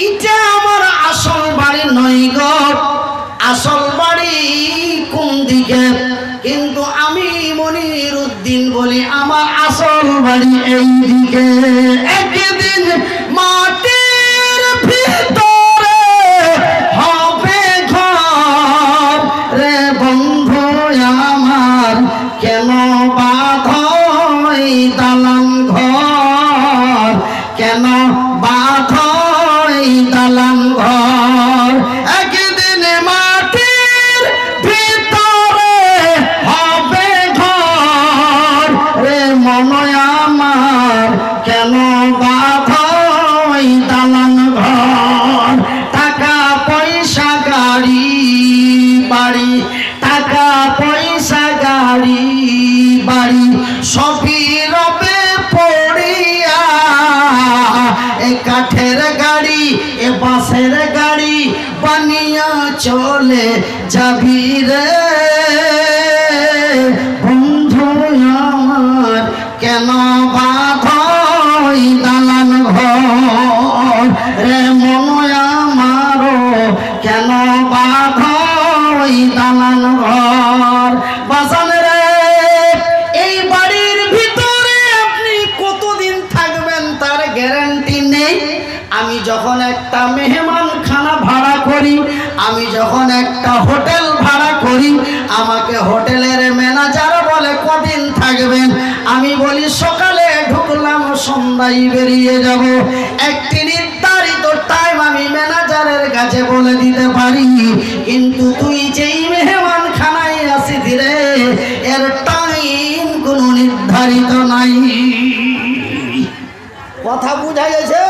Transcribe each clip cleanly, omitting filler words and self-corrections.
এটা আমার আসল বাড়ি নয় গো, আসল বাড়ি কোন দিকে? কিন্তু আমি মনিরউদ্দিন বলি আমার আসল বাড়ি এই দিকে। একদিন মাটির ভিতরে হবে ঘর রে বন্ধু আমার, কেন বাঁধই দালান ঘর, কেন বাঁধই দালান ঘর? একদিন মাটির ভিতরে হবে ঘর রে মন আমার, কেন বাঁধই দালান ঘর? টাকা পয়সা গাড়ি বাড়ি, টাকা পয়সা গাড়ি বাড়ি সবই রবে পড়িয়া, এ কাঠের গাড়ি এ বাঁশের গাড়ি বানিয়া চলে যাবি রে বন্ধু আমার, কেন বাঁধই দালান ঘর রে মন আমার, কেন বাঁধই দালান ঘর? বাজান রে, এই বাড়ির ভিতরে আপনি কতদিন থাকবেন তার গ্যারান্টি নেই। আমি যখন একটা মেহমান খানা ভাড়া করি, আমি যখন একটা হোটেল ভাড়া করি, আমাকে হোটেলের ম্যানেজার বলে কদিন থাকবেন? আমি বলি সকালে ঢুকলাম সন্ধ্যায় বেরিয়ে যাব। একটি নির্ধারিত টাইম আমি ম্যানেজারের কাছে বলে দিতে পারি, কিন্তু তুই যেই মেহমান খানায় আসি ধীরে এর টাইম কোনো নির্ধারিত নাই। কথা বুঝা গেছে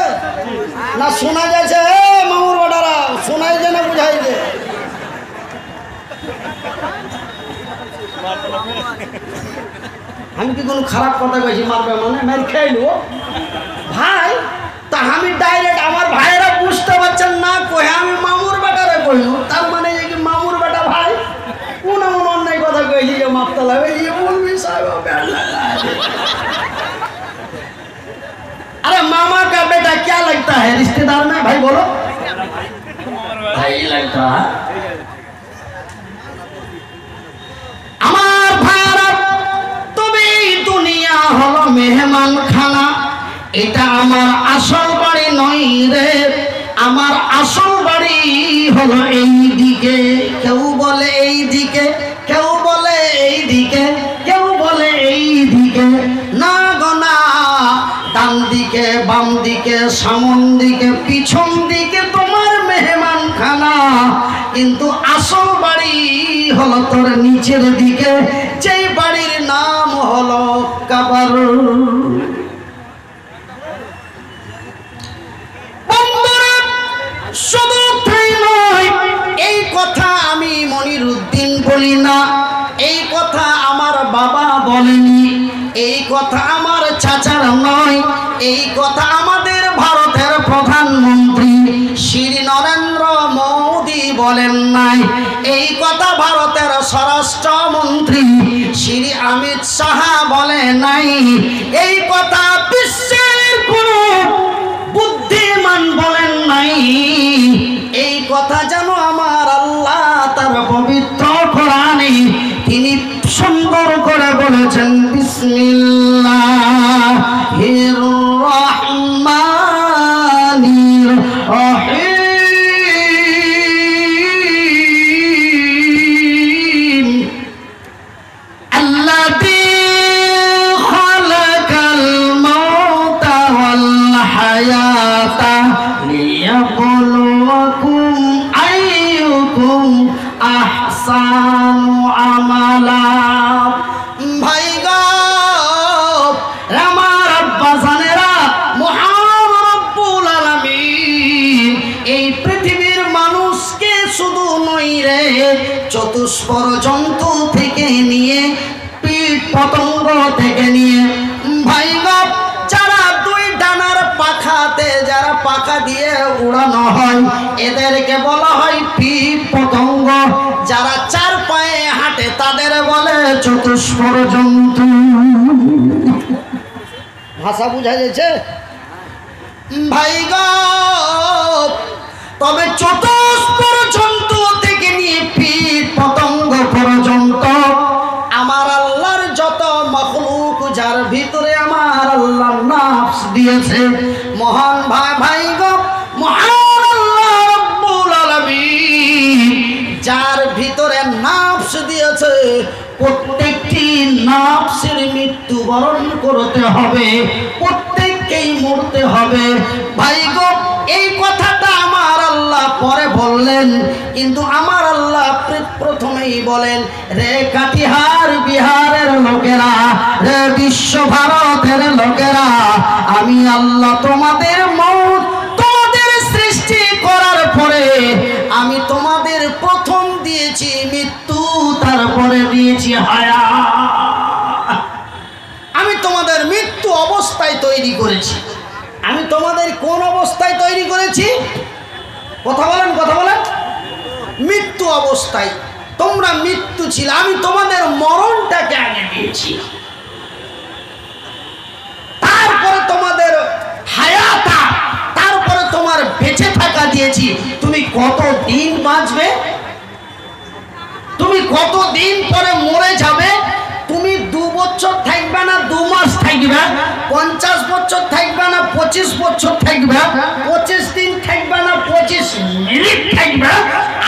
না শোনা যাচ্ছে? মামুর বাটারা শোনাই যে না বুঝাই যে? আমি কি কোনো খারাপ কথা কইছি? মারবে মানে মেরে খেয়ে নেবো ভাই। তা আমি ডাইরেক্ট আমার ভাইয়েরা বুঝতে পারছেন না, কহে আমি মামুর বাটারে কইল, তার মানে যে কি মামুর বাটা ভাই কোন এমন অন্যায় কথা কইছি যে মাপতে লাগবে? ये বলবি সাহেব अरे मामा का बेटा क्या लगता है रिश्तेदार में? भाई बोलो भाई लगता है। আমার ভাইরা তবে দুনিয়া হলো মেহমান খানা, এটা আমার আসল বাড়ি নয় রে। আমার আসল বাড়ি হলো এই দিকে। কেউ বলে এই দিকে, কেউ বলে এই দিকে, কেউ বলে এই দিকে। না গো না, ডান দিকে বাম দিকে সামন দিকে পিছন দিকে তোমার মেহমান খানা, কিন্তু আসল বাড়ি হলো তোর নিচের দিকে, যেই বাড়ির নাম হলো কবর। শুধু তাই নয়, এই কথা আমি মনিরউদ্দিন বলি না, এই কথা আমার বাবা বলেনি, এই কথা আমার চাচার নয়, এই কথা আমাদের ভারতের প্রধানমন্ত্রী শ্রী নরেন্দ্র মোদী বলেন নাই, এই কথা ভারতের স্বরাষ্ট্রমন্ত্রী শ্রী অমিত শাহ বলে নাই, এই কথা বিশ্বের কোন বুদ্ধিমান বলেন নাই। এই কথা যেন আমার আল্লাহ তার পবিত্র কোরআনে তিনি সুন্দর করে বলেছেন, বিসমিল্লাহির রহমানির রহিম। আল্লাযী খালাকাল মাউতা ওয়াল হায়াতা লিয়াবলুয়াকুম আইয়ুকুম আহসানু আমালা। ভাই গো আমার আব্বা জানেরা, মহান রব্বুল আলামিন এই পৃথিবীর মানুষকে শুধু নই রে, চতুষ্পর জন্তু থেকে নিয়ে কীট পতঙ্গ থেকে নিয়ে, ভাই গো যারা দুই ডানার পাখাতে যারা পাখা দিয়ে উড়ানো হয় এদেরকে বলা হয় কীট পতঙ্গ, যারা চার পায়ে হাঁটে তাদের বলে চতুষ্পর জন্তু। ভাষা বুঝা যাচ্ছে? ভাই গো প্রত্যেকটি নফসের মৃত্যুবরণ করতে হবে, প্রত্যেককেই মরতে হবে। ভাই গো, এই কথাটা আমার আল্লাহ পরে বললেন, কিন্তু আমার আল্লাহ প্রথমেই বলেন, রে কাটিহার বিহারের লোকেরা, রে বিশ্ব ভারতের লোকেরা, আমি আল্লাহ তোমাদের মউত, তোমাদের সৃষ্টি করার পরে আমি তোমাদের প্রথম দিয়েছি মৃত্যু, তারপরে দিয়েছি হায়াত। আমি তোমাদের মৃত্যু অবস্থায় তৈরি করেছি। আমি তোমাদের কোন অবস্থায় তৈরি করেছি? কথা বলেন, কথা বলেন। মৃত্যু অবস্থায়। তোমরা মৃত্যু ছিল, আমি তোমাদের মরণটাকে আগে দিয়েছি, তারপরে তোমাদের হায়াতা, তারপরে তোমার বেঁচে থাকা দিয়েছি। তুমি কত দিন বাঁচবে, তুমি কত দিন পরে মরে যাবে, তুমি 2 বছর থাকবে না 2 মাস থাকবে, 50 বছর থাকবে না 25 বছর থাকবে, 25 দিন থাকবে না 25 মিনিট থাকবে।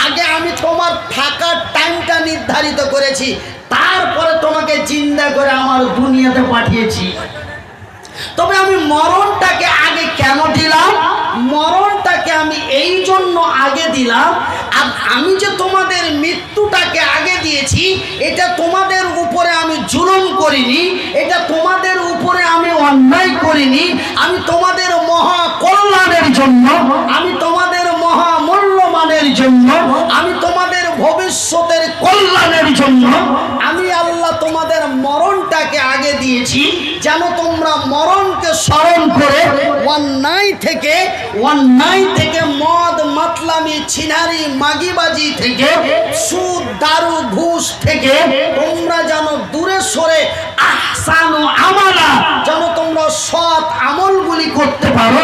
আগে আমি তোমার থাকার টাইমটা নির্ধারিত করেছি, তারপরে তোমাকে জিন্দা করে আমার দুনিয়াতে পাঠিয়েছি। তবে আমি মরণটাকে আগে কেন দিলাম? মরণটাকে আমি এই জন্য আগে দিলাম, আর আমি যে তোমাদের মৃত্যুটাকে আগে দিয়েছি, এটা তোমাদের উপরে আমি জুলুম করিনি, এটা তোমাদের উপরে আমি অন্যায় করিনি। আমি তোমাদের মহা কল্যাণের জন্য, আমি তোমাদের মহা মূল্যমানের জন্য, আমি তোমাদের ভবিষ্যতের কল্যাণের জন্য আমি আল্লাহ তোমাদের মরণটাকে আগে দিয়েছি, যেন তোমরা মরণকে স্মরণ করে অন্যায় থেকে মদ মাতলামি ছিনারি মাগিবাজি থেকে সুদ দারু ঘুষ থেকে তোমরা যেন দূরে সরে আহসানু আমালা, যেন তোমরা সৎ আমলগুলি করতে পারো,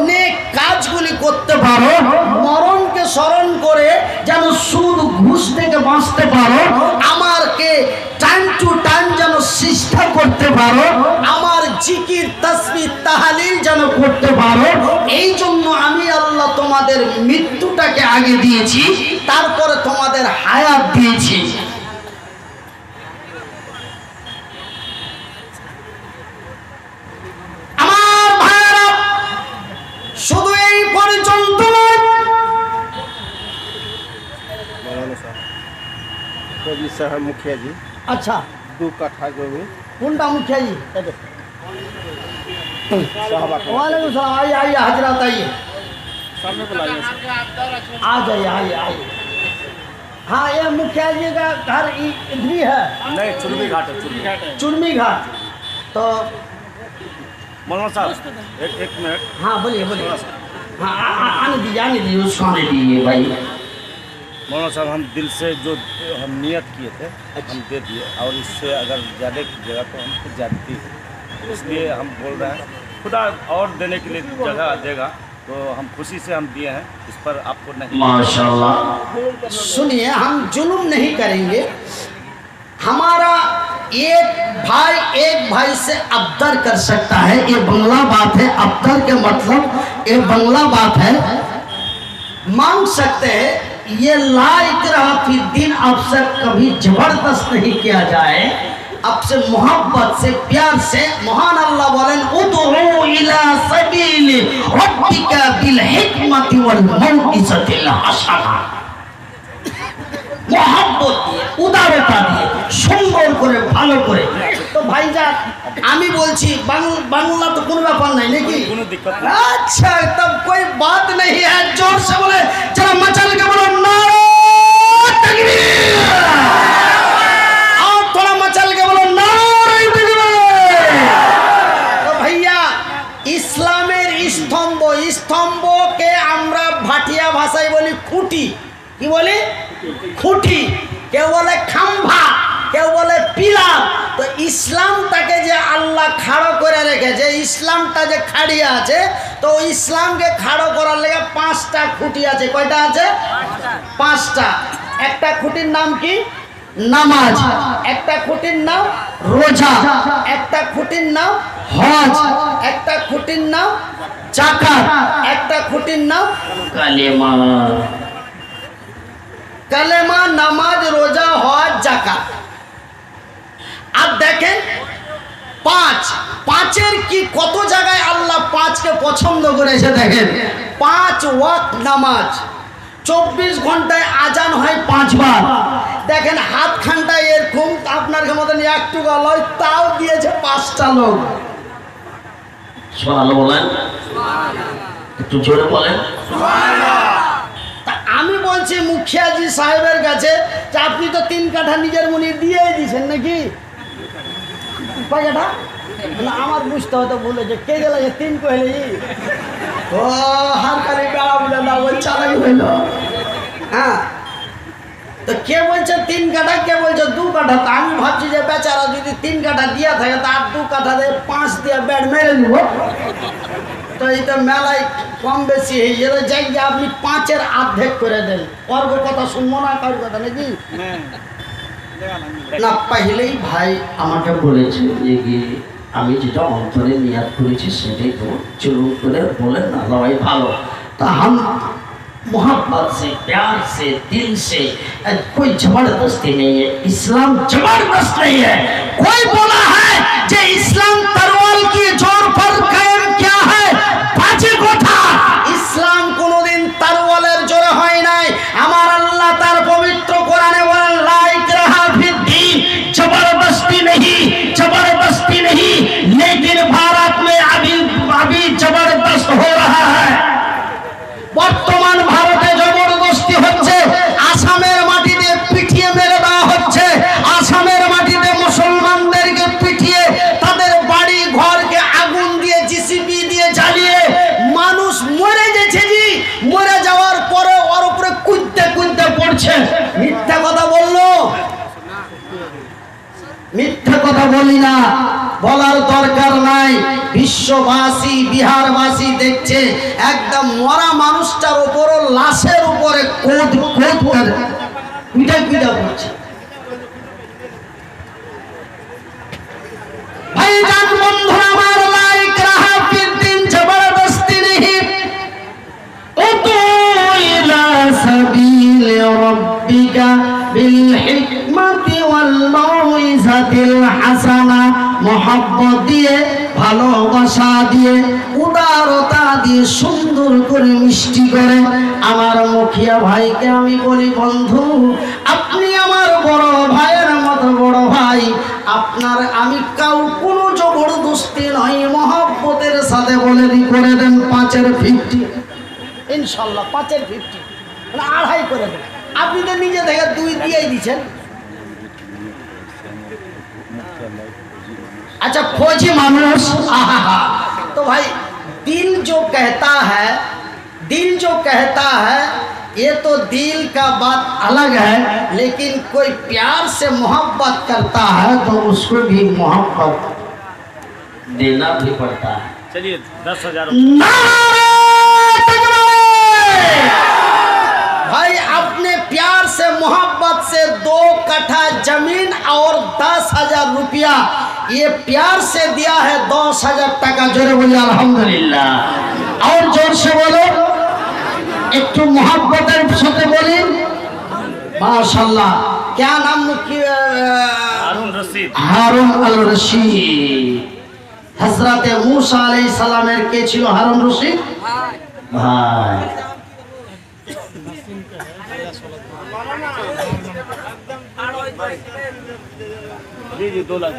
নেক কাজগুলি করতে পারো, মরণকে স্মরণ করে যেন সুদ ঘুষ থেকে বাঁচতে পারো, আমারকে টাইম টু টাইম যেন চেষ্টা করতে পারো, আমার জিকির তাসবিহ তাহলিল যেন করতে পারো। এই জন্য আমি আল্লাহ তোমাদের মৃত্যুটাকে আগে দিয়েছি, তারপরে তোমাদের হায়াত দিয়েছি। আমার ভাইরা, শুধু এই পর্যন্ত নয়, मुखिया जी, अच्छा 2 कट्ठा जमीन, कुंडा मुखिया जी, वालेकुम सलाम, आइए आइए हजरत, आइए सामने बुलाइए, आ जाइए, आइए आइए। हाँ, ये मुखिया जी का घर इधर ही है? नहीं, चुरमी घाट है, चुरमी घाट। तो मौलाना साहब एक मिनट। हाँ बोलिए बोलिए। हाँ आने दीजिए उसको आने दीजिए भाई। मौलाना साहब, हम दिल से जो हम नियत किए थे हम दे दिए, और इससे अगर ज़्यादा कीजिएगा तो हमको ज्यादती है, इसलिए हम बोल रहे हैं खुदा और देने के लिए जगह देगा, तो हम खुशी से हम दिए हैं, इस पर आपको नहीं। माशाल्लाह। सुनिए, हम जुल्म नहीं करेंगे। हमारा एक भाई से अब्दर कर सकता है, ये बंगला बात है। अब्दर के मतलब ये बंगला बात है, मांग सकते हैं। ये ला इकराह फिद्दीन आपसे कभी जबरदस्त नहीं किया जाए, आपसे मोहब्बत से प्यार से। महान अल्लाह बोलें, उदउ इला सबीली रब्बिका बिल हिकमति वल मौइज़तिल हसना। मोहब्बत दिए, उदारता दिए, সুন্দর করে ভালো করে। তো ভাইজান, আমি বলছি বাংলা তো কোনো ব্যাপার নাই নাকি? কোনো দিক্কত নেই। अच्छा, तब कोई बात नहीं है। जोर से बोले, जरा मचल के बोलो नारे तकबीर, और थोड़ा मचल के बोलो नारे तकबीर। तो भैया, ইসলামের স্তম্ভকে আমরা ভাটিয়া ভাষায় বলি খুঁটি। কি বলি? খুঁটি। কেউ বলে খাম্ভা, কেউ বলে পিলার। তো ইসলামটাকে যে আল্লাহ খাড়ো করে রেখেছে, ইসলামটা যে খাড়িয়ে আছে, তো ইসলামকে খাড়ো করার লেগে 5টা খুঁটি আছে। কয়টা আছে? 5টা। একটা খুঁটির নাম কি? নামাজ। একটা খুঁটির নাম রোজা। একটা খুঁটির নাম হজ। একটা খুঁটির নাম যাকাত। একটা খুঁটির নাম কালেমা। কালেমা, নামাজ, রোজা, হজ, যাকাত। আর দেখেন পাঁচের কি কত জায়গায় আল্লাহ পাঁচকে পছন্দ করেছে দেখেন। 5 ওয়াক্ত নামাজ, 24 ঘন্টায় আজান হয় 5 বার। দেখেন হাতখানটা এরকম আপনার মতন একটু গলায় তাও দিয়েছে 5টা লোক। সুবহানাল্লাহ বলেন, একটু জোরে বলেন। তা আমি বলছি মুখিয়াজি সাহেবের কাছে যে আপনি তো 3 কাঠা নিজের মনে দিয়েই দিয়েছেন নাকি? কয় কাঠা? বলে আমার বুঝতে হতো বলেছে কে গেল 3 কইলে ও হারকারি বেড়া বলে না ওই চালাই হইল। হ্যাঁ, তো কে বলছে 3 কাঠা, কে বলছে 2 কাঠা। তা আমি ভাবছি যে বেচারা যদি 3 কাঠা দিয়া থাকে তার 2 কাঠা দিয়ে 5 দিয়ে ব্যাট মেরে নিব। তো এই তো মেলায় কম বেশি হয়ে গেল, যাই যে আপনি 5-এর অর্ধেক করে দেন। অর্ঘ কথা শুনবো না, কারোর কথা নাকি না। পাইলেই ভাই আমাকে বলেছে যে কি আমি যেটা অন্তরে নিয়াত করেছি সেটাই তো চলুন করে বলেন না ভাই ভালো। তা हम मोहब्बत से प्यार से दिल से कोई जबरदस्ती नहीं है, इस्लाम जबरदस्त नहीं है। कोई बोला है कि इस्लाम तरवाल की जोर पर कायम क्या है, बाजी को था। ইসলাম কোনোদিন তারওয়ালের জোরে হয় নাই। আমার আল্লাহ তার পবিত্র কোরআনে বলেন লা ইকরাহা ফিদ্দীন, जबरदस्ती नहीं, लेकिन भारत में अभी जबरदस्त हो रहा है। বর্তমান ভারতে জবরদস্তি হচ্ছে। আসামের মাটিতে পিটিয়ে মেরে দেওয়া হচ্ছে। আসামের মাটিতে মুসলমানদেরকে পিটিয়ে তাদের বাড়ি ঘরকে আগুন দিয়ে জিসিপি দিয়ে জ্বালিয়ে মানুষ মরে গেছে। জি, মরে যাওয়ার পরে ওর উপরে কুদতে কুদতে পড়ছে। মিথ্যা কথা বললো, মিথ্যা কথা বলি না, বলার দরকার নাই। বিশ্ববাসী বিহারবাসী দেখছে একদম মরা মানুষটার উপর লাশের উপরে কোদ কোদ করে পিটা পিটা করছে। ভাইজান বন্ধুরা আমার, লা ইকরাহা ফিদ্দীন, জবরদস্তি নেহি। উদু ইলা সাবিল রাব্বিকা বিল হিকমাতি ওয়াল মাউইজাতিল হাসানা। মোহাব্বত দিয়ে, ভালোবাসা দিয়ে, উদারতা দিয়ে, সুন্দর করে মিষ্টি করে আমার মুখিয়া ভাইকে আমি বলি বন্ধু আপনি আমার বড় ভাইয়ের মতো বড় ভাই। আপনার আমি কোনো জবরদস্তি নয়, মহব্বতের সাথে বলে করে দেন 5-এর 50, ইনশাল্লাহ 5-এর 50 মানে 2.5 করে দেন। আপনি তো নিজে থেকে 2 দিয়েই দিচ্ছেন। अच्छा फौजी मानुष, तो भाई दिल जो कहता है ये तो दिल का बात अलग है, लेकिन कोई प्यार से मोहब्बत करता है तो उसको भी मोहब्बत देना भी पड़ता है। चलिए 10,000 भाई अपने प्यार से मोहब्बत से 2 कट्ठा जमीन और 10,000 रुपया ये प्यार से दिया है। 10,000 टका। जोरे बोलिए अल्हम्दुलिल्लाह। और जोर से बोलो, एक तो मोहब्बतेर साथे बोलें माशाल्लाह। क्या नाम हारून रशीद। हारून अल रशीद। हजरते मूसा अलैहिस सालामेर के छिलो हारून रशीद भाई। जी 2 लाख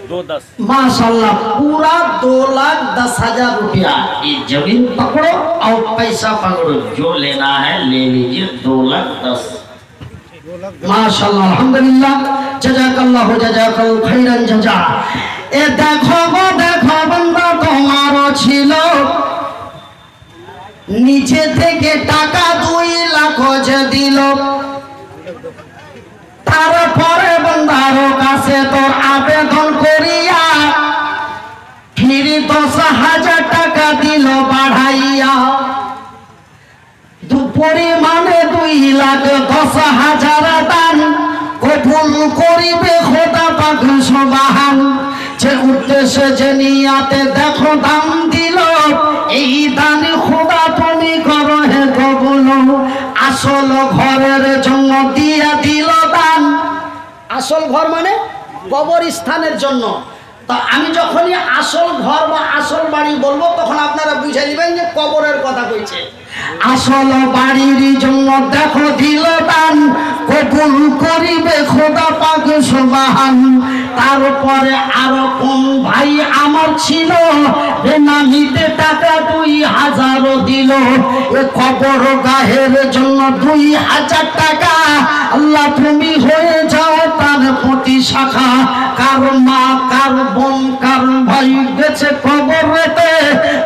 210 माशाल्लाह, पूरा 2,10,000 रुपया। ये जमीन पकड़ो और पैसा पकड़ो, जो लेना है ले लीजिए। 2,10,000 माशाल्लाह अल्हम्दुलिल्लाह, जजाकल्लाहु जजाकल खैरान जजा। ए देखो बंदा তোমারও ছিল নিচে থেকে টাকা 2 লাখ যে দিল, তারপরে বন্দার কাছে তোর আবেদন করিয়া ফির 10,000 টাকা দিল বাড়াইয়া। পরিমাণে 2,10,000 দান কবুল করিবে খোদা পাক সুবহান। যে উদ্দেশ্যে যে নিয়াতে দেখো দাম দিল, এই দান খোদা তুমি করো হে কবুল। আসল ঘরের জন্য দিয়া দিল দান। আসল ঘর মানে কবরস্থানের জন্য। তা আমি যখনই আসল ঘর বা আসল বাড়ি বলবো তখন আপনারা বুঝে নেবেন যে কবরের কথা কইছে। আসল বাড়ির জন্য দেখো দিল দান, কবুল করিবে খোদা পাক সুবহান। তারপরে আরো কোন ভাই আমার ছিল, বেনামিতে টাকা 2000 দিল। এ কবর গাহের জন্য 2000 টাকা। আল্লাহ তুমি হয়ে যাও তার প্রতি শাখা। কার মা কার বোন কার ভাই গেছে কবরেতে,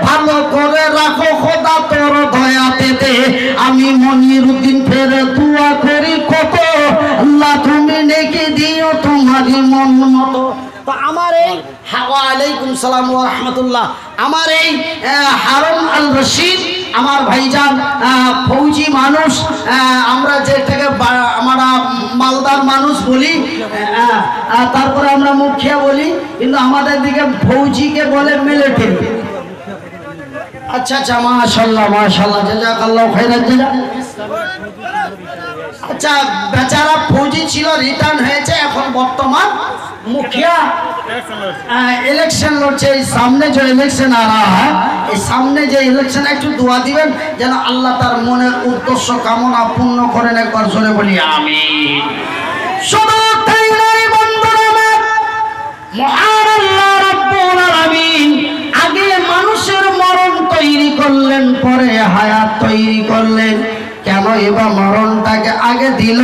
ভালো করে রাখো খোদা তোর দয়া পেতে। আমি মনিরুদ্দিন ফের দোয়া করি কত, আল্লাহ তুমি নেকি দিও তোমারই মন মতো। তো আমার এই ওয়ালাইকুম সালাম ওয়া রাহমাতুল্লাহ, আমার এই হারুন আল রশিদ আমার ভাইজান ফৌজি মানুষ, আমরা যেটাকে আমরা মালদার মানুষ বলি, তারপরে আমরা মুখিয়া বলি, কিন্তু আমাদের দিকে ফৌজিকে বলে মিলিটারি। আচ্ছা আচ্ছা, মাশাআল্লাহ মাশাআল্লাহ, জাযাকাল্লাহু খাইরান জাযা। আচ্ছা, বেচারা ফৌজি ছিল, রিটার্ন হয়েছে, এখন বর্তমান মুখিয়া इलेक्शन लड़ছে। सामने जो इलेक्शन आ रहा है, इस सामने जो इलेक्शन একটু দোয়া দিবেন যেন আল্লাহ তার মনের উদ্দেশ্য কামনা পূর্ণ করেন। একবার জোরে বলি আমিন। শুধু তাই নয় বন্ধুরা আমার, মহান আল্লাহ রাব্বুল আলামিন আগে মানুষের মরণ তৈরি করলেন, পরে হায়াত তৈরি করলেন। কেন এবার মরণটাকে আগে দিল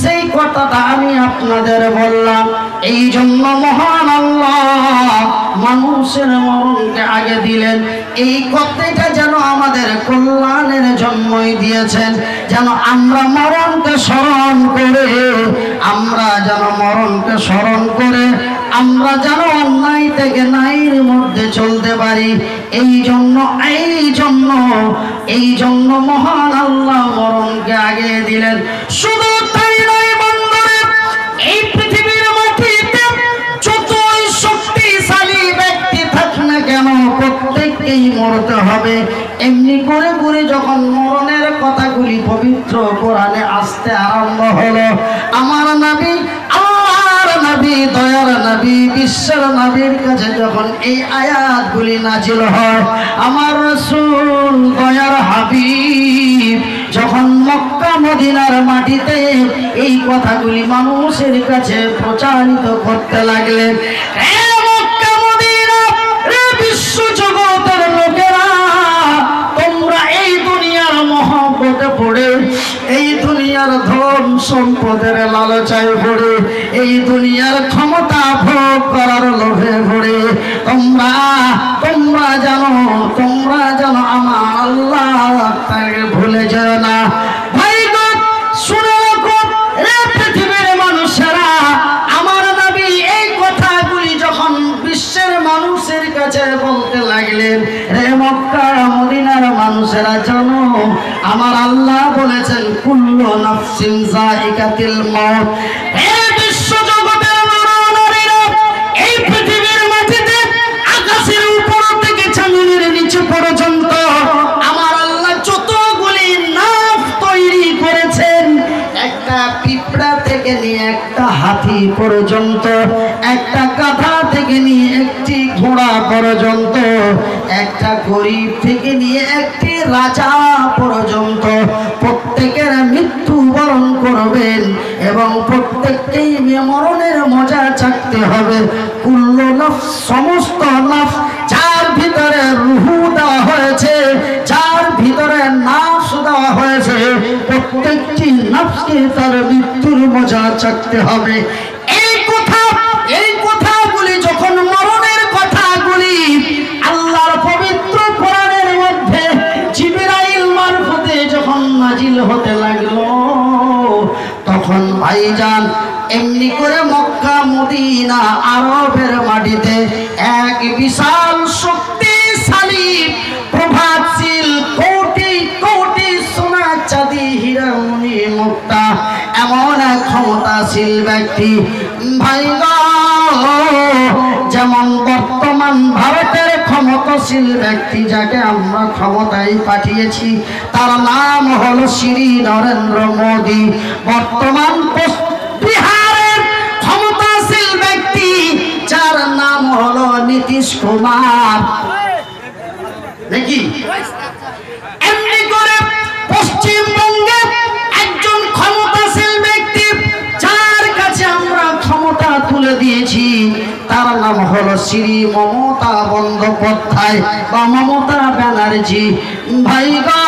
সেই কথাটা আমি আপনাদের বললাম। এই জন্য মহান আল্লাহ মানুষের মরণকে আগে দিলেন। এই কথাটা যেন আমাদের কল্যাণের জন্যই দিয়েছেন, যেন আমরা মরণকে স্মরণ করে, আমরা যেন মরণকে স্মরণ করে আমরা যেন অন্যায় থেকে ন্যায়ের মধ্যে চলতে পারি। এই জন্য মহান আল্লাহ মরণকে আগে দিলেন। শুধু তাই নয় বন্ধুরা, এই পৃথিবীর মাটিতে যতই শক্তিশালী ব্যক্তি থাক না কেন প্রত্যেককেই মরতে হবে। এমনি করে করে যখন মরণের কথাগুলি পবিত্র কোরআনে আসতে আরম্ভ হলো, আমার নবী আল্লাহর নবী দয়ার নবী বিশ্বের নবীর কাছে যখন এই আয়াতগুলি নাজিল হয়, আমার রাসূল দয়ার হাবিব যখন মক্কা মদিনার মাটিতে এই কথাগুলি মানুষের কাছে প্রচারিত করতে লাগলেন, মক্কা মদিনা বিশ্ব জগতের লোকেরা, তোমরা এই দুনিয়ার মহব্বতে পড়ে, এই দুনিয়ার ধন সম্পদের লালচায় পড়ে, এই দুনিয়ার ক্ষমতা ভোগ করার লোভে পড়ে তোমরা জানো আমার আল্লাহ তাকে ভুলে যেও না। ভাই গো শুনে রাখো রে পৃথিবীর মানুষেরা, আমার নবী এই কথাগুলি যখন বিশ্বের মানুষের কাছে বলতে লাগলেন, রে মক্কা মদিনার মানুষেরা জানো আমার আল্লাহ বলেছেন কুল্লু নাফসিন যায়িকাতুল মাউত। হে বিশ্ব জগতের নরনারীরা, এই পৃথিবীর মাটিতে আকাশের উপর থেকে জমিনের নিচে পর্যন্ত আমার আল্লাহ যতগুলি নাফ তৈরি করেছেন, একটা পিঁপড়া থেকে নিয়ে একটা হাতি পর্যন্ত, একটা গাধা থেকে নিয়ে একটি ঘোড়া পর্যন্ত, একটা গরিব থেকে নিয়ে একটি রাজা পর্যন্ত প্রত্যেকের মৃত্যুবরণ করবেন এবং প্রত্যেককেই মরণের মজা চাকতে হবে। কুল্লু নফস, সমস্ত নফস যার ভিতরে রুহু দেওয়া হয়েছে, যার ভিতরে নাফস দেওয়া হয়েছে, প্রত্যেকটি নফসকে তার মৃত্যুর মজা চাকতে হবে। এই কথাগুলি যখন মরণের কথাগুলি আল্লাহর পবিত্র কোরআনের মধ্যে জিবরাইল মারফতে যখন নাজিল হতে লাগলো, তখন ভাইজান এমনি করে মক্কা মদিনা আরবের মাটিতে এক বিশাল শক্তিশালী প্রভাবশীল কোটি কোটি সোনা চাঁদি হীরা মণি মুক্তা এমন এক ক্ষমতাশীল ব্যক্তি, ভাই যেমন বর্তমান ভারতের ক্ষমতাশীল ব্যক্তি যাকে আমরা ক্ষমতায় পাঠিয়েছি তার নাম হলো শ্রী নরেন্দ্র মোদী। বর্তমান বিহারের ক্ষমতাশীল ব্যক্তি নীতিশ কুমার নাকি এমনি করে পশ্চিমবঙ্গে একজন ক্ষমতাশীল ব্যক্তি যার কাছে আমরা ক্ষমতা তুলে দিয়েছি, তার নাম হলো শ্রী মমতা বন্দ্যোপাধ্যায় বা মমতা ব্যানার্জি। ভাই গো,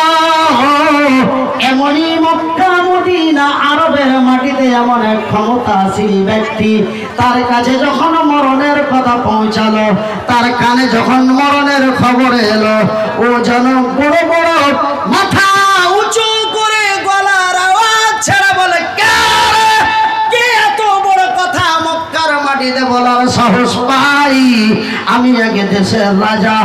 এমনই মক্কা মদিনা আরবের মাটিতে এমন এক ক্ষমতাশীল ব্যক্তি, তার কাছে যখন মরণের কথা পৌঁছালো, তার কানে যখন মরণের খবর এলো, ও যেন বড় বড় মাথা উঁচু করে গলার আওয়াজ ছেড়ে বলে, কে এত বড় কথা মক্কার মাটিতে বলার সাহস পাই? আমি আগে দেশের রাজা,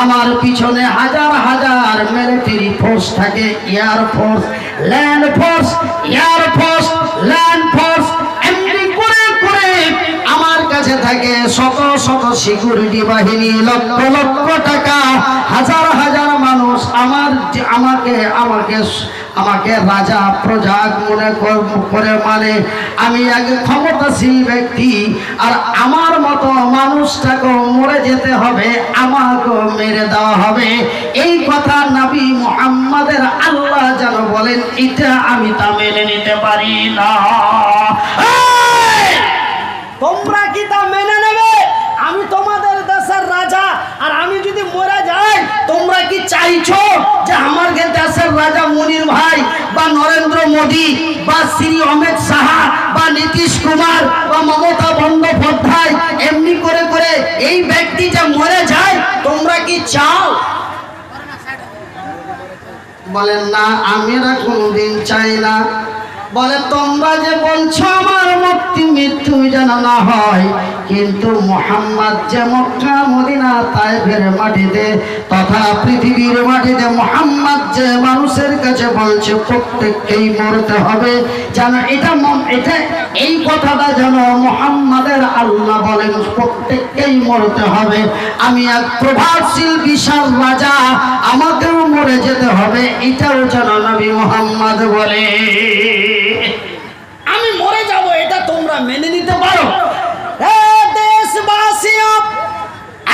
আমার পিছনে হাজার হাজার মিলিটারি ফোর্স থাকে, air force, land force, air force, land force, এমনি করে করে আমার কাছে থাকে শত শত সিকিউরিটি বাহিনী, লক্ষ লক্ষ টাকা, হাজার হাজার মানুষ আমাকে রাজা প্রজা মনে করে মানে আমি আগে ক্ষমতাশীল ব্যক্তি, আর আমার মতো মানুষটাকে মরে যেতে হবে, আমাকে মেরে দেওয়া হবে। এই কথা নবী মুহাম্মাদের আল্লাহ যেন বলেন, এটা আমি তা মেনে নিতে পারি না। তোমরা কি তা মেনে নেবে? আমি তোমাদের দেশের রাজা, আর আমি যদি মরে যাই, তোমরা কি চাইছো যে আমার দেশের রাজা মনির ভাই বা নরেন্দ্র মোদী বা শ্রী অমিত শাহ বা নীতিশ কুমার বা মমতা বন্দ্যোপাধ্যায় এমনি করে করে এই ব্যক্তি যে মরে যায়, তোমরা কি চাও? বলেন না, আমরা কোনদিন চাই না। বলে, তোমরা যে বলছো আমার মৃত্যু যেন না হয়, কিন্তু মুহাম্মদ যে মক্কা মদিনা তায়েফের মাটিতে তথা পৃথিবীর মাটিতে মুহাম্মদ যে মানুষের কাছে বলছে প্রত্যেককেই মরতে হবে, যেন এটা এই কথাটা যেন মুহাম্মাদের আল্লাহ বলেন প্রত্যেককেই মরতে হবে। আমি এক প্রভাবশীল বিশাল রাজা, আমাকেও মরে যেতে হবে, এটাও যেন নবী মুহাম্মদ বলে। আমি মরে যাব, এটা তোমরা মেনে নিতে পারো? দেশবাসীও,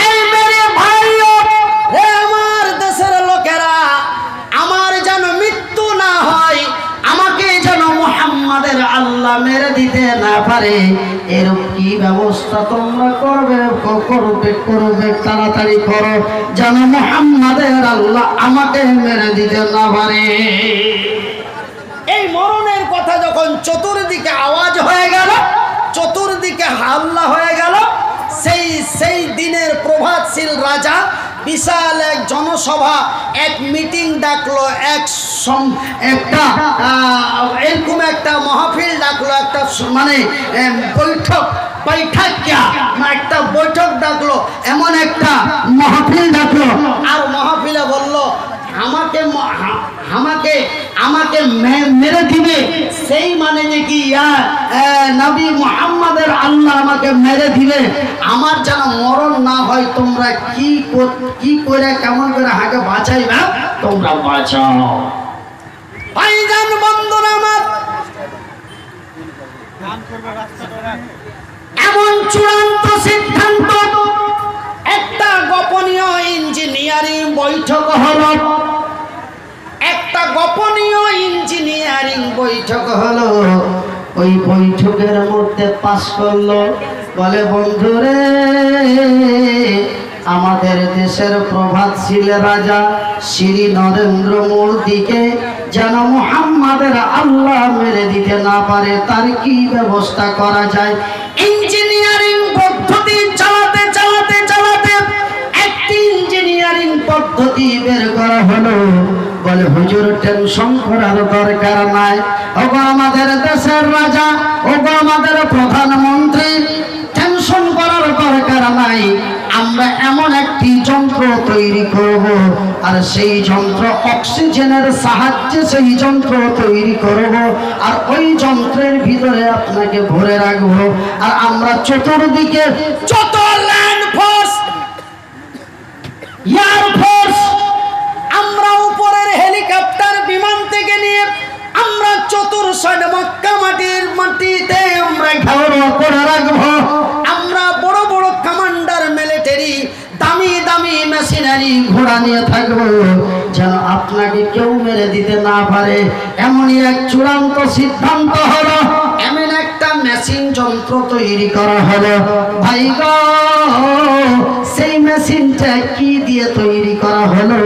এই মেরে ভাইও, হে আমার দেশের লোকেরা, আমার যেন মৃত্যু না হয়, আমাকে যেন মুহাম্মাদের আল্লাহ মেরে দিতে না পারে, এরকম কি ব্যবস্থা তোমরা করবে তাড়াতাড়ি করো, যেন মুহাম্মাদের আল্লাহ আমাকে মেরে দিতে না পারে। এই মরণের কথা যখন চতুর্দিকে আওয়াজ হয়ে গেল, চতুর্দিকে হাল্লা হয়ে গেল, সেই দিনের প্রভাতশীল রাজা বিশাল এক জনসভা, এক মিটিং ডাকলো, এরকম একটা মাহফিল ডাকলো, একটা মানে একটা বৈঠক ডাকলো, এমন একটা মাহফিল ডাকলো, আর মাহফিলে বলল, আমাকে মেরে দিবে, সেই মানে নাকি নবী মুহাম্মাদের আল্লাহ আমাকে মেরে দিবে, আমার যেন মরণ না হয়, তোমরা কি করে কেমন করে হাকে বাঁচাইবে, তোমরা বাঁচাও। ভাইজান বন্ধুরা আমার, এমন চূড়ান্ত সিদ্ধান্ত, একটা গোপনীয় ইঞ্জিনিয়ারিং বৈঠক হলো, একটা গোপনীয় ইঞ্জিনিয়ারিং বৈঠক হলো। ওই বৈঠকের মধ্যে পাস করলো, বলে, বন্ধুরে, আমাদের দেশের প্রভাতশীল রাজা শ্রী নরেন্দ্র মোদীকে যেন মুহাম্মাদের আল্লাহ মেরে দিতে না পারে, তার কি ব্যবস্থা করা যায়। ইঞ্জিনিয়ারিং পদ্ধতি চালাতে চালাতে চালাতে একটি ইঞ্জিনিয়ারিং পদ্ধতি বের করা হলো। বলে, হুজুর, টেনশন করার দরকার নাই, ওগো আমাদের দেশের রাজা, ওগো আমাদের প্রধানমন্ত্রী, টেনশন করার দরকার নাই, আমরা এমন একটি যন্ত্র তৈরি করব, আর সেই যন্ত্র অক্সিজেনের সাহায্যে সেই যন্ত্র তৈরি করব, আর ওই যন্ত্রের ভিতরে আপনাকে ভরে রাখবো, আর আমরা চতুর্দিকে যত ল্যান্ড ফোর্স, এয়ার ফোর্স, আমরা উপরের হেলিকপ্টার বিমান থেকে নিয়ে আমরা চতুর্শাইড মক্কা মাটিতে আমরা ঘেরাও করে রাখবো। আমরা বড় বড় কমান্ডার মিলিটারি ঘোড়া নিয়ে থাকবো, যেন আপনাকে কেউ মেরে দিতে না পারে। এমনই এক চূড়ান্ত সিদ্ধান্ত হলো, এমন একটা মেশিন যন্ত্র তৈরি করা হলো। ভাই গো, সেই মেশিনটা কি দিয়ে তৈরি করা হলো?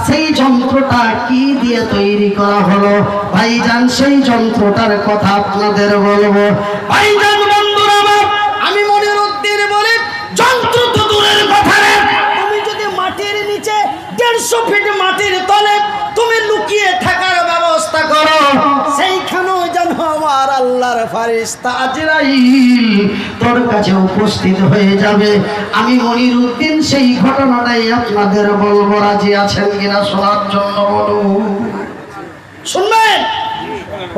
সেই যন্ত্রটা কি দিয়ে তৈরি করা হলো? ভাইজান, সেই যন্ত্রটার কথা আপনাদের বলবো। ভাইজান বন্ধুরা আমার, আমি মনিরুদ্দিন বলি, যন্ত্র তো দূরের কথা রে, তুমি যদি মাটির নিচে 150 ফিট মাটির তলে তুমি লুকিয়ে থাকার ব্যবস্থা করো, সেইখানেও যেন আমার আল্লাহর ফেরেশতা আজরাইল তোর কাছে উপস্থিত হয়ে যাবে। আমি মনিরুদ্দিন সেই ঘটনাটাই আপনাদের বলবো। রাজি আছেন কিনা শোনার জন্য বলুন? শুনবেন?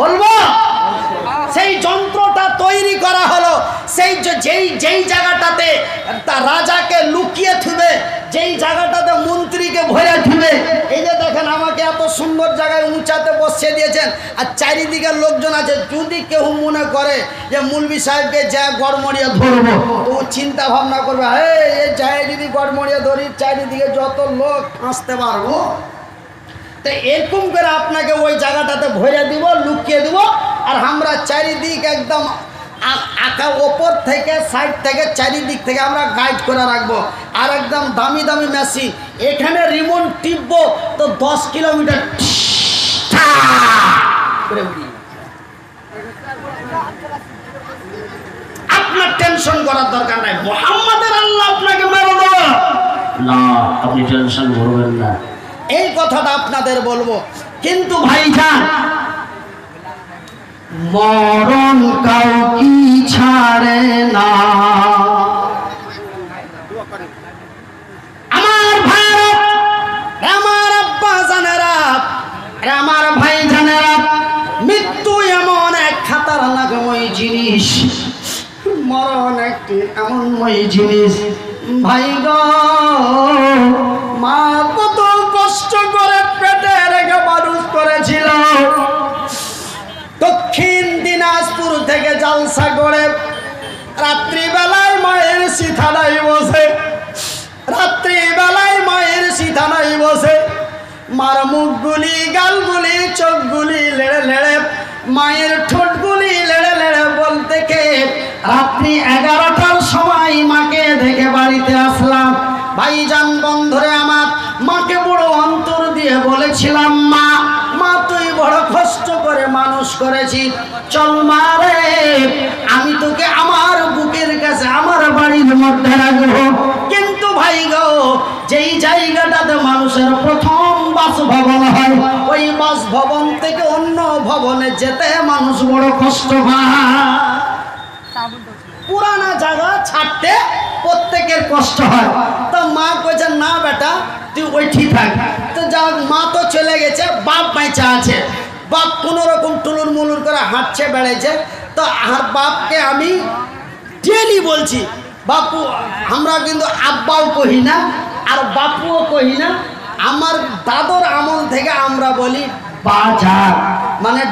বলবো। সেই যন্ত্রটা তৈরি করা হলো, যেই জায়গাটাতে রাজাকে লুকিয়ে থুবে, যেই জায়গাটাতে মন্ত্রীকে ভরে থুবে। এই যে দেখেন, আমাকে এত সুন্দর জায়গায় উঁচাতে বসিয়ে দিয়েছেন, আর চারিদিকে লোকজন আছে। যদি কেউ মনে করে যে মৌলভী সাহেবকে যা গড়মড়িয়ে ধরবো, তো চিন্তা ভাবনা করবে, এই যায় যদি গড়মড়িয়ে ধরি, চারিদিকে যত লোক ফাঁসতে পারবো। তো এরকম করে আপনাকে ওই জায়গাটাতে ভরে দিব, লুকিয়ে দিব, আর আমরা চারিদিক একদম আঁকা ওপর থেকে সাইড থেকে চারিদিক থেকে আমরা গাইড করে রাখবো। আর একদম দামি দামি মেশিন, এখানে রিমোট টিপবো তো 10 কিলোমিটার আপনার টেনশন করার দরকার নাই। মুহাম্মাদের আল্লাহ আপনাকে মেরে দেবে না, আপনি টেনশন করবেন না। এই কথাটা আপনাদের বলবো। কিন্তু ভাইজান, মরণ কাউকে ছাড়ে না। আমার ভাইরা, আমার আব্বা জানেরা, আমার ভাই জানেরা, মৃত্যু এমন এক খাতারনাকময় জিনিস, মরণ একটি এমনময় জিনিস। ভাই গো, মা কত কষ্ট করে পেটে রেখে মানুষ করেছিল। দক্ষিণ দিনাজপুর থেকে জালসা করে রাত্রিবেলায় মায়ের সিথানায় বসে, মার মুখগুলি, গালগুলি, চোখগুলি লেড়ে লেড়ে, মায়ের ঠোঁটগুলি লেড়ে লেড়ে বলতে কে রাত্রি 11টার সময় মাকে দেখে বাড়িতে আসলাম। ভাইজান বন্ধুরে আমার, মাকে বড় অন্তর দিয়ে বলেছিলাম, মা তুই বড় কষ্ট করে মানুষ করেছি, চল মা রে, আমি তোকে আমার বুকের কাছে আমার বাড়ির মধ্যে রাখবো। কিন্তু ভাই গো, যেই জায়গাটাতে মানুষের প্রথম বাসভবন হয়, ওই বাসভবন থেকে অন্য ভবনে যেতে মানুষ বড় কষ্ট পায়। পুরানা জায়গা ছাড়তে প্রত্যেকের কষ্ট হয়। তো মা কইছে, না বেটা তুই ওইটি থাক। তো যাক, মা তো চলে গেছে, বাপ বাইচা আছে। বাপ কোনো রকম টুলুর মুলুর করে হাঁটছে, বেড়েছে। তো আর বাপকে আমি ডেলি বলছি, বাপু, আমরা কিন্তু আব্বাও কহি না আর বাপুও কহি না। আমার দাদর আমল থেকে আমরা বলি বাজার, মানে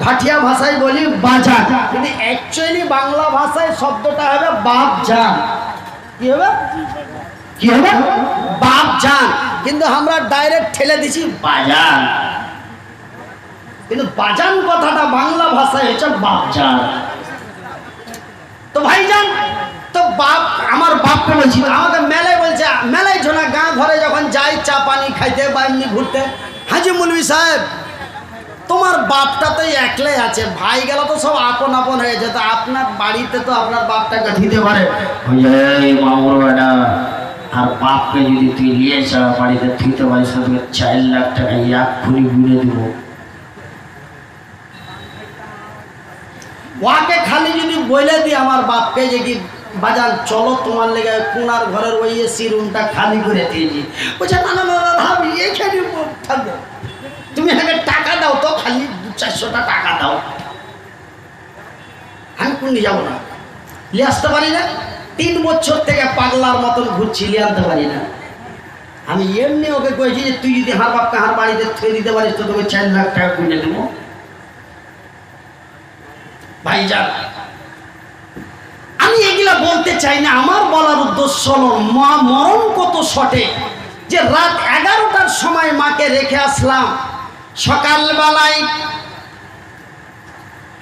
ভাটিয়া ভাষায় বলি বাজার, কিন্তু অ্যাকচুয়ালি বাংলা ভাষায় শব্দটা হবে বাপ জান। কি হবে? কি হবে? বাপ জান। কিন্তু আমরা ডাইরেক্ট ঠেলে দিছি বাজার। কিন্তু বাজান কথাটা বাংলা ভাষায় হচ্ছে বাপ জান। তো ভাইজান, তো বাপ, আমার বাপকে বলছি, আমাকে মেলায় বলছে, মেলায় ঝোনা গাঁ ঘরে যখন যাই চা পানি খাইতে বা এমনি ঘুরতে, হাজি মৌলভী সাহেব তোমার বাপটা তো একলাই আছে, ভাই গেল তো সব আপন আপন হয়েছে, তো আপনার বাড়িতে তো আপনার বাপটাকে দিতে পারে। আর বাপকে যদি তুই নিয়ে যা বাড়িতে দিতে পারিস, 4 লাখ টাকা এক্ষুনি গুনে দিব। ওয়াকে খালি যদি বলে দিই আমার বাপকে যে কি বাজান চলো তোমার লেগে কোনার ঘরের ওই এসি রুমটা খালি করে দিয়েছি, বলছে না না না ভাবি এখানে থাকবে, তুমি আগে টাকা দাও তো, খালি 200-400 টাকা দাও। আমি কোন যাবো না, নিয়ে আসতে পারি না। 3 বছর থেকে পাগলার মতন ঘুরছি, নিয়ে আনতে পারি না। আমি এমনি ওকে কয়েছি যে তুই যদি হার বাপকে হার বাড়িতে থুয়ে দিতে পারিস তো তোকে 4 লাখ টাকা কিনে দেবো। ভাইজান, আমি এগুলা বলতে চাই না, আমার বলার উদ্দেশ্য হলো মা মরণ কত শটে, যে রাত 11টার সময় মাকে রেখে আসলাম, সকালবেলায়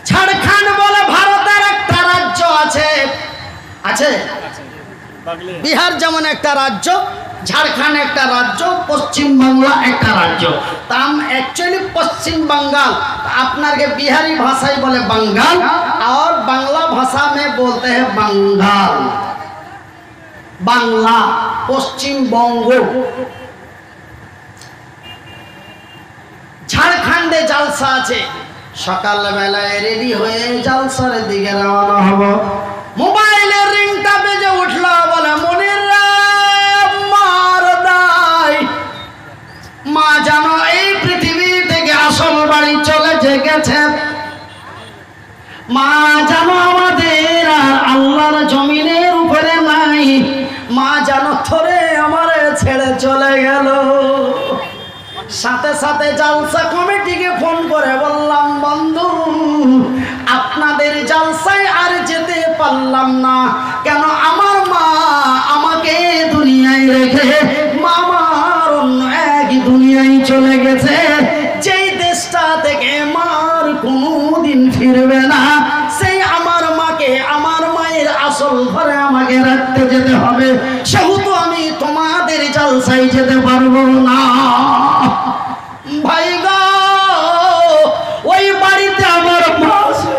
ঝাড়খণ্ড বলে ভারতের একটা রাজ্য আছে, আছে বিহার যেমন একটা রাজ্য, ঝাড়খণ্ড একটা রাজ্য, পশ্চিমবাংলা একটা রাজ্য। তাম অ্যাকচুয়ালি পশ্চিম बंगाल আপনার के बिहारी भाषाई बोले बंगाल और बांग्ला भाषा में बोलते हैं बंगाल। बांग्ला पश्चिम बंग, ঝাড়খণ্ডে জালসা আছে। সকালবেলায় রেডি হয়ে জালসার দিকে রওনা হব, মোবাইলের রিংটা বেজে উঠলো, বলে মনির মার দাই, মা জানো এই পৃথিবী থেকে আসল বাড়ি চলে গেছে, মা জানো আমাদের আর আল্লাহর জমিনের উপরে নাই, মা জানো থরে আমারে ছেড়ে চলে গেল। সাথে সাথে জালসা কমিটিকে ফোন করে বললাম, বন্ধু আপনাদের জালসায় আর যেতে পারলাম না, কেন আমার মা আমাকে দুনিয়ায় রেখে মামার অন্য এক দুনিয়ায় চলে গেছে, যেই দেশটা থেকে মার কোনোদিন ফিরবে না, সেই আমার মাকে আমার মায়ের আসল ঘরে আমাকে রাখতে যেতে হবে, সেহেতু আমি তোমাদের জালসায় যেতে পারবো না। ভাই গো, ওই বাড়িতে আমার মা আছে,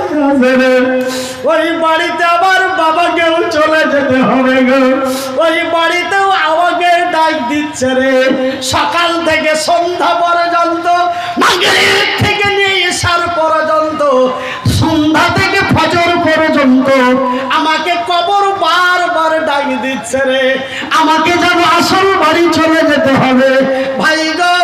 ওই বাড়িতে আমার বাবাকেও চলে যেতে হবে গো, ওই বাড়িতেও আমাকে ডাক দিচ্ছে রে। সকাল থেকে সন্ধ্যা পর্যন্ত, মাগরিব থেকে নিয়ে এশার পর্যন্ত, সন্ধ্যা থেকে ফজর পর্যন্ত আমাকে কবর বারবার ডাক দিচ্ছে রে, আমাকে যেন আসল বাড়ি চলে যেতে হবে। ভাই গো,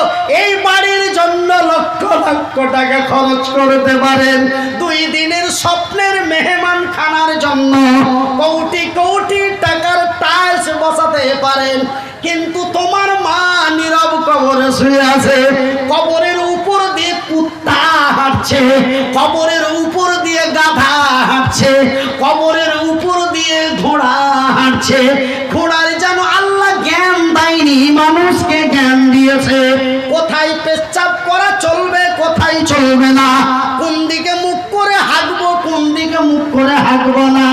এই বাড়ির জন্য লক্ষ লক্ষ টাকা খরচ করতে পারেন, 2 দিনের স্বপ্নের মেহমান খানার জন্য কোটি কোটি টাকার টাইলস বসাতে পারেন, কিন্তু তোমার মা নীরব কবরে শুয়ে আছে, কবরের উপর দিয়ে কুত্তা হাঁটছে, কবরের উপর দিয়ে গাধা হাঁটছে, কবরের উপর দিয়ে ঘোড়া হাঁটছে। ঘোড়ার যেন আল্লাহ জ্ঞান দেয়নি, মানুষকে জ্ঞান দিয়েছে, কোথায় পেচ্ছাপ করা চলবে, কোথায় চলবে না, কোন দিকে মুখ করে হাঁকবো, কোন দিকে মুখ করে হাঁকবো না,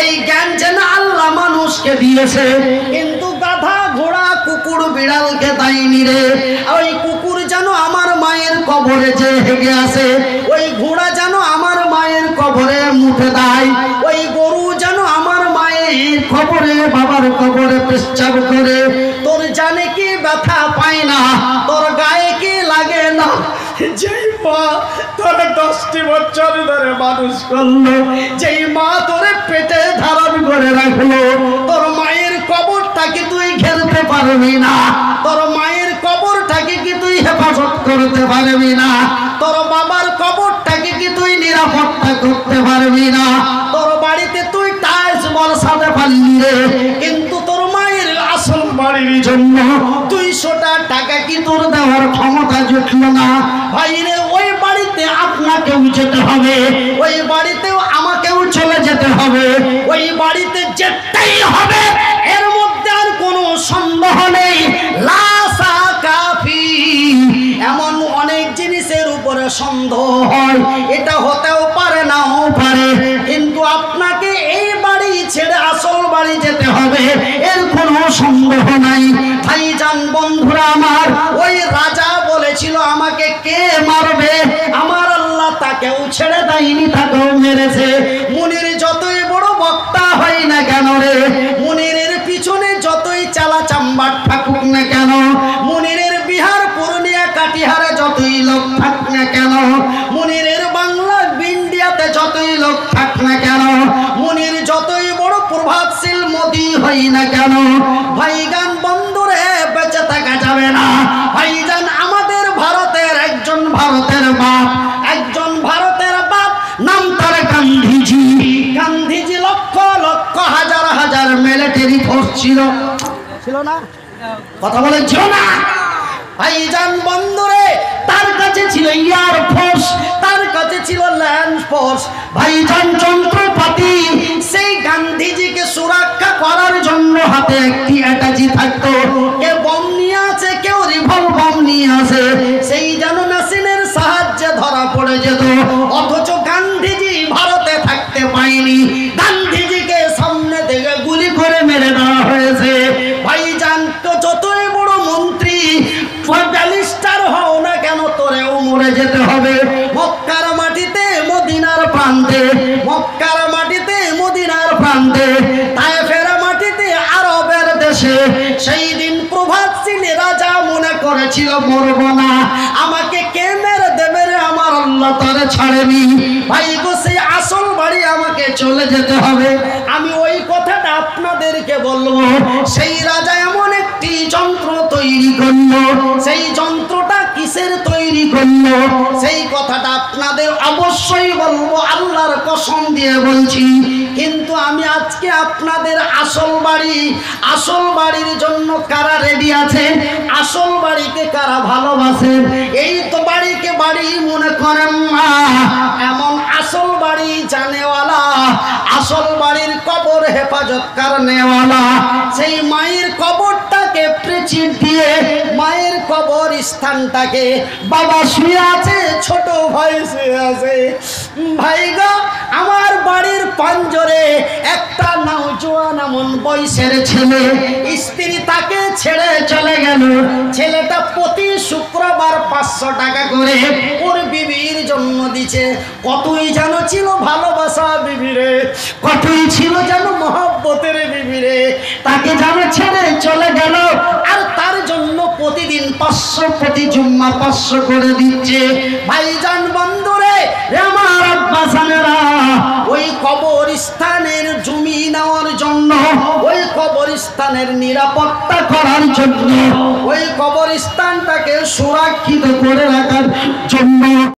এই জ্ঞান যেন আল্লাহ মানুষকে দিয়েছে, কিন্তু গাধা ঘোড়া কুকুর বিড়ালকে দেয়নি রে। ওই কুকুর যেন আমার মায়ের কবরে যে হেগে আসে, ওই ঘোড়া যেন আমার মায়ের কবরে মুখে দেয়, ওই গরু যেন আমার মায়ের কবরে বাবার কবরে পেচ্ছাপ করে। তোর জানে কি ব্যথা পায় না, তোর গায়ে কি লাগে না, যেই মা তোরে 10টি বছর ধরে মানুষ করলো, যেই মা তোরে পেটে ধারণ করে রাখলো, তোর মায়ের কবরটাকে তুই ঘেরতে পারবি না, তোর মায়ের কবরটাকে কি তুই হেফাজত করতে পারবি না, তোর বাবার কবরটাকে কি তুই নিরাপত্তা করতে পারবি না, তোর বাড়িতে তুই টাইলস বসাতে পারলি রে, কিন্তু তোর মায়ের আসল বাড়ির জন্য 200টা টাকা কি তোর দেওয়ার ক্ষমতা জুটলো না। ভাই রে, ওই বাড়িতে আপনাকেও যেতে হবে, ওই বাড়িতেও আমাকেও চলে যেতে হবে, ওই বাড়িতে যেতেই হবে, এর মধ্যে আর কোনো সন্দেহ নেই। লাসা কাফি, এমন অনেক জিনিসের উপরে সন্দেহ হয়, এটা হতেও পারে নাও পারে, কিন্তু আপনাকে এই বাড়ি ছেড়ে আসল বাড়ি যেতে হবে, এর কোনো সন্দেহ নাই। ভাইজান বন্ধুরা আমার, ওই রাজা বলেছিল আমাকে কে মারবে, আমার আল্লাহ তাকেও ছেড়ে দেয়নি, তাকেও মেরেছে। মুনির যতই বড় বক্তা হয় না কেন রে, মুনিরের পিছনে যতই চালা চাম্বার থাকুক না কেন, মুনিরের বিহার পুরুলিয়া কাটিহারে যতই লোক থাক না কেন, মুনিরের বাংলা ইন্ডিয়াতে যতই লোক থাক না কেন, মুনির যতই বড় প্রভাবশীল মোদি হই না কেন, ভাইগান বন্ধুরে বেঁচে থাকা যাবে না। ভাইজান আমাদের ভারতের একজন ভারতের বাপ, একজন ভারতের বাপ, নাম তার গান্ধীজি। গান্ধীজি লক্ষ লক্ষ হাজার হাজার মিলিটারি ফোর্স ছিল, ছিল না? কথা বলেন ছিল না? ভাইজান বন্ধুরে, তার কাছে ছিল এয়ার ফোর্স, তার কাছে ছিল ল্যান্ড ফোর্স। ভাইজান যন্ত্রপাতি, সেই গান্ধীজি হাতে একটি অ্যাটাচি থাকতো, কে বম নিয়ে আছে, কেউ রিভলভার নিয়ে আছে, সেই যেন মেশিনের সাহায্যে ধরা পড়ে যেত। অথচ গান্ধীজি ভারতে থাকতে পায়নি, গান্ধীজিকে সামনে থেকে গুলি করে মেরে দেওয়া হয়েছে। ভাইজান, তো যতই বড় মন্ত্রী ব্যারিস্টার হও না কেন, তোরেও মরে যেতে হবে। মক্কার মাটিতে মদিনার প্রান্তে, মক্কার মাটিতে মদিনার প্রান্তে, তায়েফের মাটিতে আরবের দেশে সেই দিন প্রভাতশীল রাজা মনে করেছিল মরব না, আমাকে কে মেরে দেবে রে, আমার আল্লাহ তারে ছাড়েনি। ভাই গো, সেই আসল বাড়ি আমাকে চলে যেতে হবে। আমি ওই কথাটা আপনাদেরকে বলবো। সেই রাজা এমন একটি যন্ত্র তৈরি করলো, সেই যন্ত্রটা কিসের তৈরি করলো সেই কথাটা আপনাদের অবশ্যই বলবো, আল্লাহর কসম দিয়ে বলছি। কিন্তু আমি আজকে আপনাদের আসল বাড়ি, আসল বাড়ির জন্য কারা রেডি আছে, আসল বাড়িকে কারা ভালোবাসেন, এই তো বাড়িকে বাড়ি মনে করেন না, এমন আসল বাড়ি জানেওয়ালা, আসল বাড়ির কবর হেফাজত কারনেওয়ালা, সেই মায়ের কবরটাকে প্রেচির দিয়ে, মায়ের কবর স্থানটাকে, বাবা শুয়ে আছে, ছোট ভাই শুয়ে আছে। ভাই গো, আমার বাড়ির পাঞ্জরে একটা নওজোয়ান এমন বয়সের ছেলে, স্ত্রী তাকে ছেড়ে চলে গেল। ছেলেটা প্রতি শুক্রবার 500 টাকা করে ওর বিবির জন্য দিছে। কতই যেন ছিল ভালোবাসা বিবিরে, কতই ছিল যেন মহব্বতের বিবিরে, তাকে যেন ছেড়ে চলে গেল। আর তার জন্য প্রতিদিন 500, প্রতি জুম্মা 500 করে দিচ্ছে। ভাইজান বন্ধুরে, আমার আব্বাসানেরা, ওই কবরস্থানের জমি নেওয়ার জন্য, ওই কবরস্থানের নিরাপত্তা করার জন্য, ওই কবরস্থানটাকে সুরক্ষিত করে রাখার জন্য